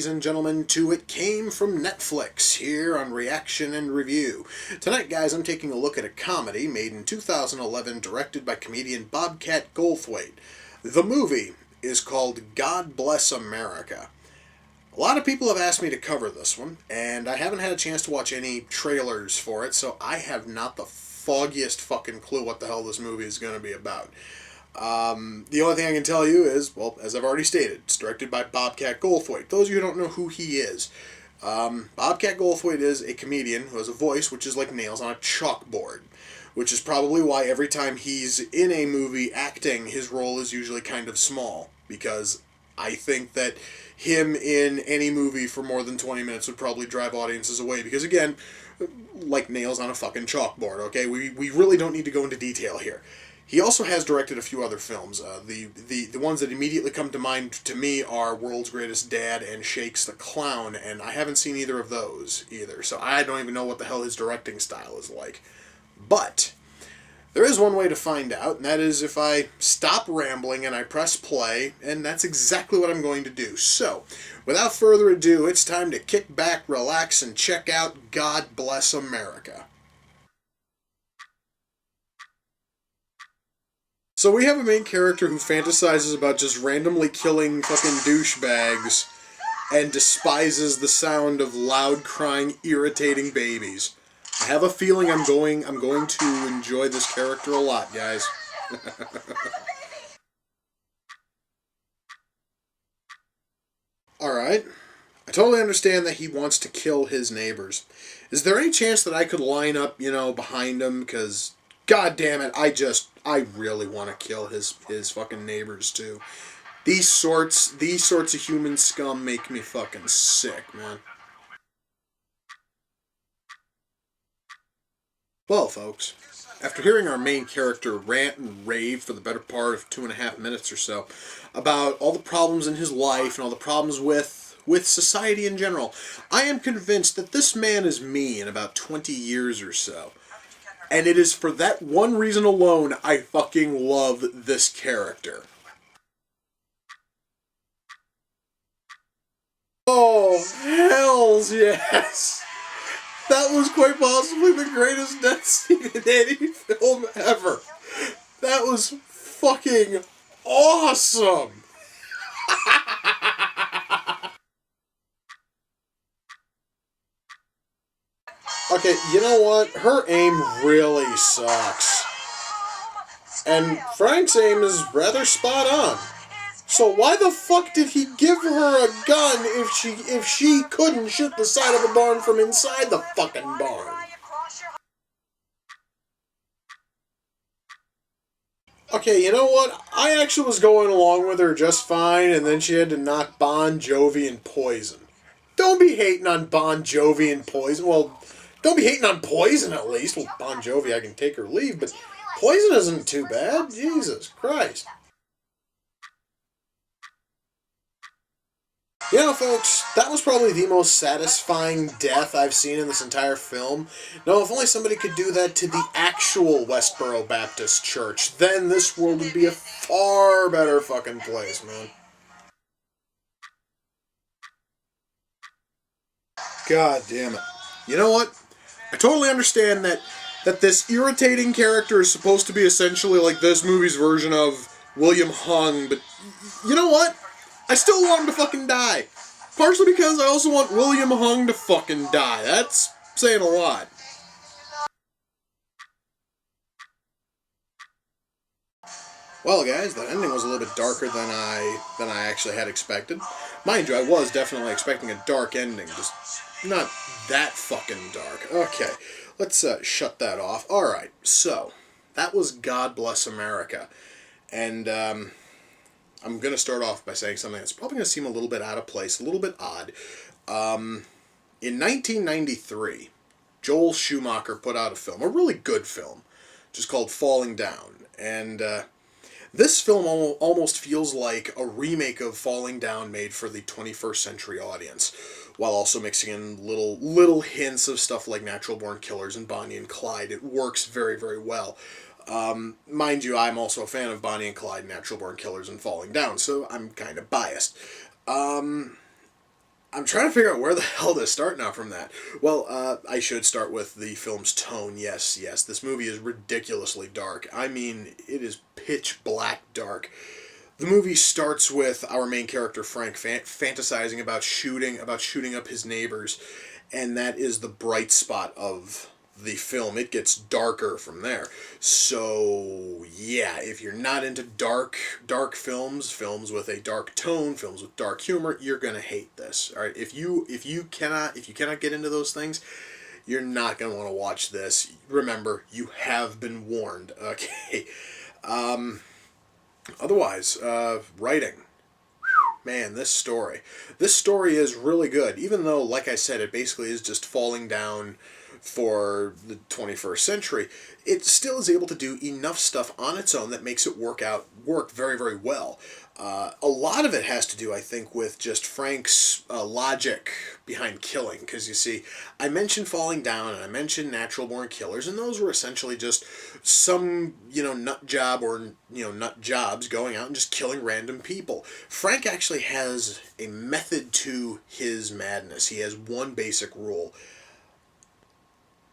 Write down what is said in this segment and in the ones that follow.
ladies and gentlemen, to It Came from Netflix, here on Reaction and Review. Tonight, guys, I'm taking a look at a comedy made in 2011, directed by comedian Bobcat Goldthwait. The movie is called God Bless America. A lot of people have asked me to cover this one, and I haven't had a chance to watch any trailers for it, so I have not the foggiest fucking clue what the hell this movie is going to be about. The only thing I can tell you is, well, as I've already stated, it's directed by Bobcat Goldthwait. Those of you who don't know who he is, Bobcat Goldthwait is a comedian who has a voice which is like nails on a chalkboard, which is probably why every time he's in a movie acting, his role is usually kind of small, because I think that him in any movie for more than 20 minutes would probably drive audiences away, because again, like nails on a fucking chalkboard, okay? We really don't need to go into detail here. He also has directed a few other films. The ones that immediately come to mind to me are World's Greatest Dad and Shakes the Clown, and I haven't seen either of those either, so I don't even know what the hell his directing style is like. But there is one way to find out, and that is if I stop rambling and I press play, and that's exactly what I'm going to do. So, without further ado, it's time to kick back, relax, and check out God Bless America. So we have a main character who fantasizes about just randomly killing fucking douchebags and despises the sound of loud crying, irritating babies. I have a feeling I'm going to enjoy this character a lot, guys. Alright. I totally understand that he wants to kill his neighbors. Is there any chance that I could line up, behind him? Because, god damn it, I really want to kill his fucking neighbors too. These sorts of human scum make me fucking sick, man. Well, folks, after hearing our main character rant and rave for the better part of 2.5 minutes or so about all the problems in his life and all the problems with society in general, I am convinced that this man is me in about 20 years or so. And it is for that one reason alone I fucking love this character. Oh, hells yes! That was quite possibly the greatest death scene in any film ever. That was fucking awesome! Okay, you know what? Her aim really sucks. And Frank's aim is rather spot on. So why the fuck did he give her a gun if she couldn't shoot the side of a barn from inside the fucking barn? Okay, you know what? I actually was going along with her just fine, and then she had to knock Bon Jovi and Poison. Don't be hating on Bon Jovi and Poison. Well, don't be hating on Poison, at least. Well, Bon Jovi, I can take or leave, but Poison isn't too bad. Jesus Christ. You know, folks, that was probably the most satisfying death I've seen in this entire film. Now, if only somebody could do that to the actual Westboro Baptist Church, then this world would be a far better fucking place, man. God damn it. You know what? I totally understand that this irritating character is supposed to be essentially like this movie's version of William Hung, but you know what? I still want him to fucking die. Partially because I also want William Hung to fucking die. That's saying a lot. Well, guys, that ending was a little bit darker than I actually had expected. Mind you, I was definitely expecting a dark ending, just not that fucking dark. Okay, let's shut that off. Alright, so, that was God Bless America. And, I'm going to start off by saying something that's probably going to seem a little bit out of place, a little bit odd. In 1993, Joel Schumacher put out a film, a really good film, just called Falling Down. And this film almost feels like a remake of Falling Down made for the 21st century audience, while also mixing in little hints of stuff like Natural Born Killers and Bonnie and Clyde. It works very, very well. Mind you, I'm also a fan of Bonnie and Clyde, Natural Born Killers, and Falling Down, so I'm kind of biased. I'm trying to figure out where the hell to start now from that. Well, I should start with the film's tone. Yes, yes, this movie is ridiculously dark. I mean, it is pitch black dark. The movie starts with our main character Frank fantasizing about shooting up his neighbors, and that is the bright spot of the film. It gets darker from there. So yeah, if you're not into dark films with a dark tone, films with dark humor, you're gonna hate this. All right, if you cannot get into those things, you're not gonna want to watch this. Remember, you have been warned. Okay. Otherwise, writing. Man, this story is really good. Even though, like I said, it basically is just falling down for the 21st century, it still is able to do enough stuff on its own that makes it work very, very well. A lot of it has to do, I think, with just Frank's logic behind killing. Because you see, I mentioned falling down and I mentioned natural born killers, and those were essentially just some, nut job or, nut jobs going out and just killing random people. Frank actually has a method to his madness. He has one basic rule,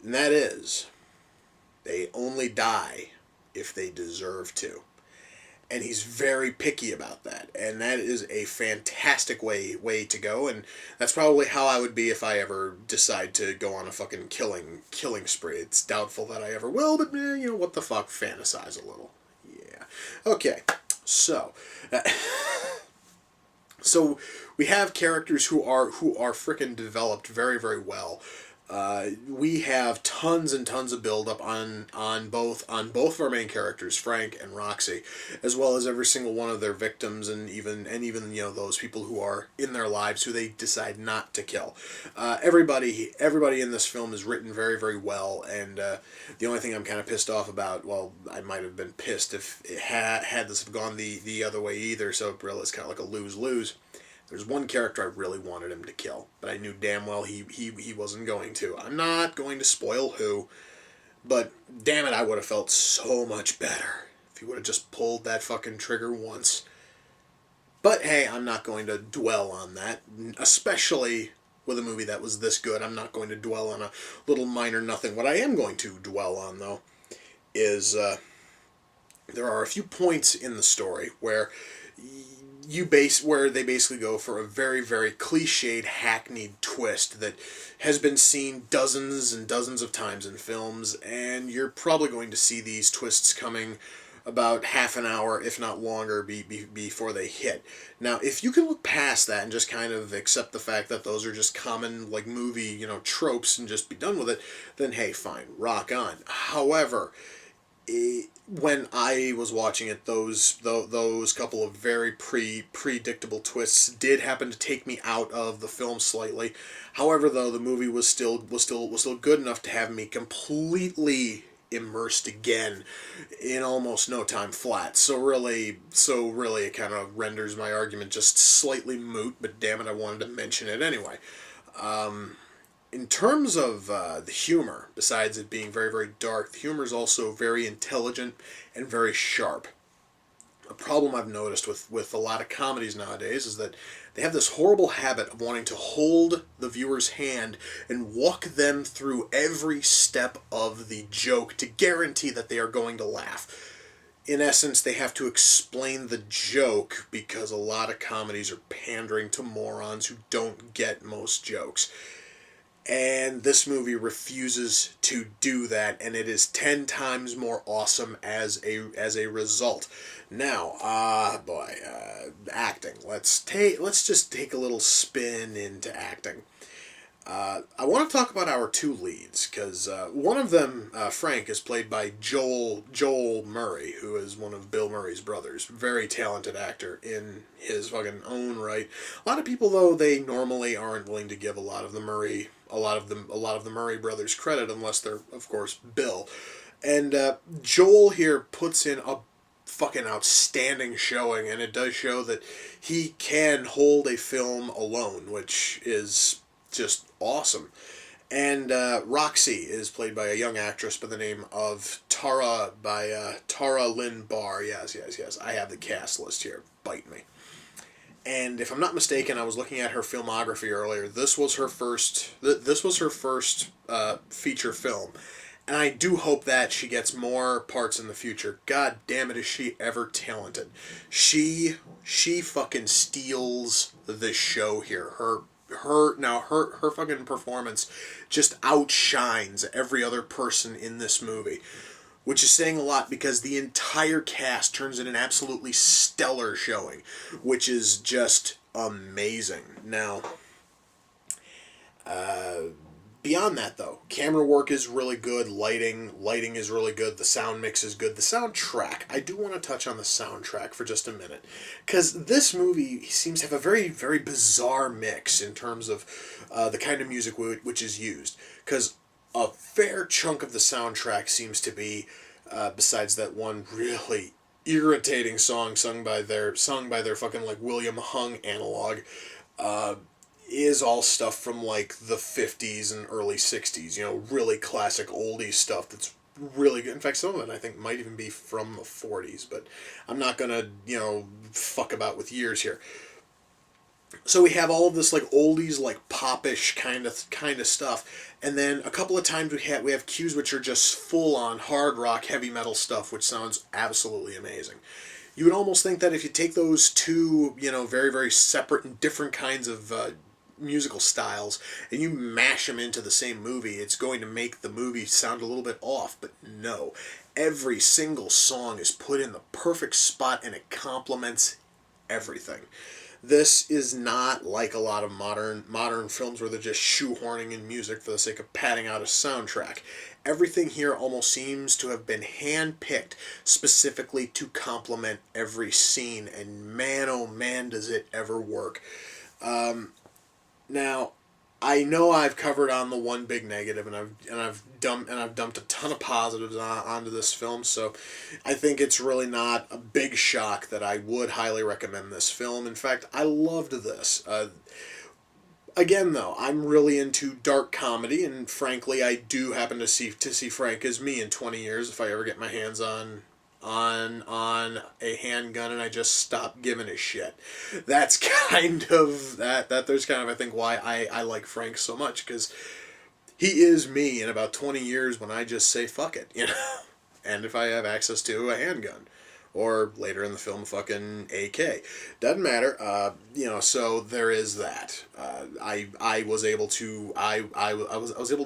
and that is, they only die if they deserve to. And he's very picky about that, and that is a fantastic way to go, and that's probably how I would be if I ever decide to go on a fucking killing spree. It's doubtful that I ever will, but what the fuck, fantasize a little. Yeah. Okay, so so we have characters who are frickin' developed very, very well. We have tons and tons of build-up on both of our main characters, Frank and Roxy, as well as every single one of their victims, and even those people who are in their lives who they decide not to kill. Everybody in this film is written very, very well, and the only thing I'm kind of pissed off about, well, I might have been pissed if it had this have gone the other way either. So it really is kind of like a lose-lose. There's one character I really wanted him to kill, but I knew damn well he wasn't going to. I'm not going to spoil who, but damn it, I would have felt so much better if he would have just pulled that fucking trigger once. But hey, I'm not going to dwell on that, especially with a movie that was this good. I'm not going to dwell on a little minor nothing. What I am going to dwell on, though, is there are a few points in the story where they basically go for a very, very cliched, hackneyed twist that has been seen dozens and dozens of times in films, and you're probably going to see these twists coming about half an hour, if not longer, before they hit. Now, if you can look past that and just kind of accept the fact that those are just common, like, movie, tropes and just be done with it, then hey, fine, rock on. However, when I was watching it, those couple of very predictable twists did happen to take me out of the film slightly. However, though, the movie was still good enough to have me completely immersed again in almost no time flat. So really it kind of renders my argument just slightly moot, but damn it, I wanted to mention it anyway. In terms of the humor, besides it being very, very dark, the humor is also very intelligent and very sharp. A problem I've noticed with a lot of comedies nowadays is that they have this horrible habit of wanting to hold the viewer's hand and walk them through every step of the joke to guarantee that they are going to laugh. In essence, they have to explain the joke because a lot of comedies are pandering to morons who don't get most jokes. And this movie refuses to do that, and it is 10 times more awesome as a result. Now, acting. Let's just take a little spin into acting. I want to talk about our two leads, because one of them, Frank, is played by Joel Murray, who is one of Bill Murray's brothers. Very talented actor in his fucking own right. A lot of people, though, they normally aren't willing to give a lot of the Murray brothers credit, unless they're, of course, Bill. And Joel here puts in a fucking outstanding showing, and it does show that he can hold a film alone, which is just awesome. And Roxy is played by a young actress by the name of Tara Lynn Barr. Yes. I have the cast list here. Bite me. And if I'm not mistaken, I was looking at her filmography earlier. This was her first. This was her first feature film, and I do hope that she gets more parts in the future. God damn it, is she ever talented? She fucking steals the show here. Her fucking performance just outshines every other person in this movie, which is saying a lot because the entire cast turns in an absolutely stellar showing, which is just amazing. Now, beyond that, though, camera work is really good, lighting is really good, the sound mix is good, the soundtrack, I do want to touch on the soundtrack for just a minute, because this movie seems to have a very, very bizarre mix in terms of the kind of music which is used, because a fair chunk of the soundtrack seems to be, besides that one really irritating song sung by their fucking like William Hung analog, is all stuff from like the 50s and early 60s, you know, really classic oldie stuff that's really good. In fact, some of it I think might even be from the 40s, but I'm not gonna, you know, fuck about with years here. So we have all of this like oldies, like popish kind of stuff, and then a couple of times we have cues which are just full on hard rock, heavy metal stuff, which sounds absolutely amazing. You would almost think that if you take those two, you know, very, very separate and different kinds of musical styles and you mash them into the same movie, it's going to make the movie sound a little bit off. But no, every single song is put in the perfect spot and it complements everything. This is not like a lot of modern films where they're just shoehorning in music for the sake of padding out a soundtrack. Everything here almost seems to have been hand-picked specifically to complement every scene, and man, oh man, does it ever work. Now, I know I've covered on the one big negative, and I've dumped a ton of positives onto this film. So, I think it's really not a big shock that I would highly recommend this film. In fact, I loved this. Again, though, I'm really into dark comedy, and frankly, I do happen to see Frank as me in 20 years if I ever get my hands on a handgun and I just stop giving a shit. That's kind of there's kind of I think why I like Frank so much, because he is me in about 20 years when I just say fuck it, you know. And if I have access to a handgun, or later in the film fucking AK, doesn't matter. You know, so there is that. I was able to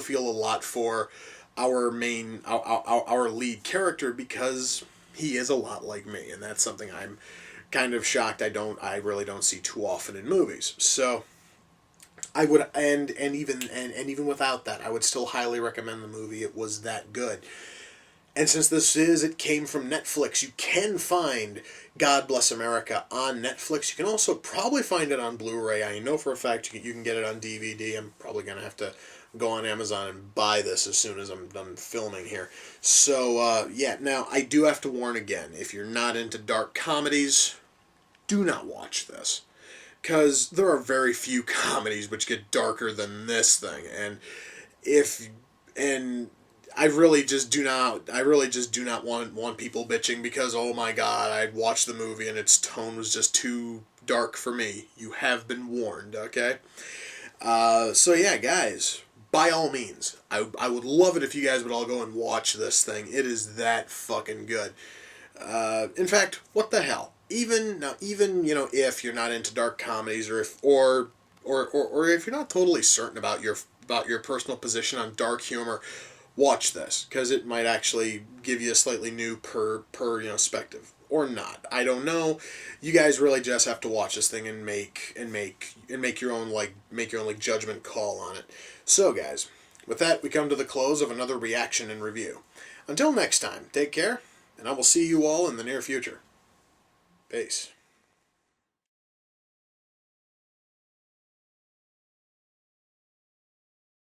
feel a lot for our lead character, because he is a lot like me, and that's something I'm kind of shocked I really don't see too often in movies. So I would, and even without that, I would still highly recommend the movie. It was that good. And since it came from Netflix, you can find God Bless America on Netflix. You can also probably find it on Blu-ray. I know for a fact you can get it on DVD. I'm probably going to have to go on Amazon and buy this as soon as I'm done filming here. So, yeah, now I do have to warn again, if you're not into dark comedies, do not watch this. Because there are very few comedies which get darker than this thing. And I really just do not want people bitching because, oh my god, I watched the movie and its tone was just too dark for me. You have been warned, okay? So yeah, guys, by all means, I would love it if you guys would all go and watch this thing. It is that fucking good. In fact, what the hell? Even you know, if you're not into dark comedies, or if you're not totally certain about your personal position on dark humor, watch this, because it might actually give you a slightly new perspective, or not. I don't know. You guys really just have to watch this thing and make your own judgment call on it. So guys, with that, we come to the close of another reaction and review. Until next time, take care, and I will see you all in the near future. Peace.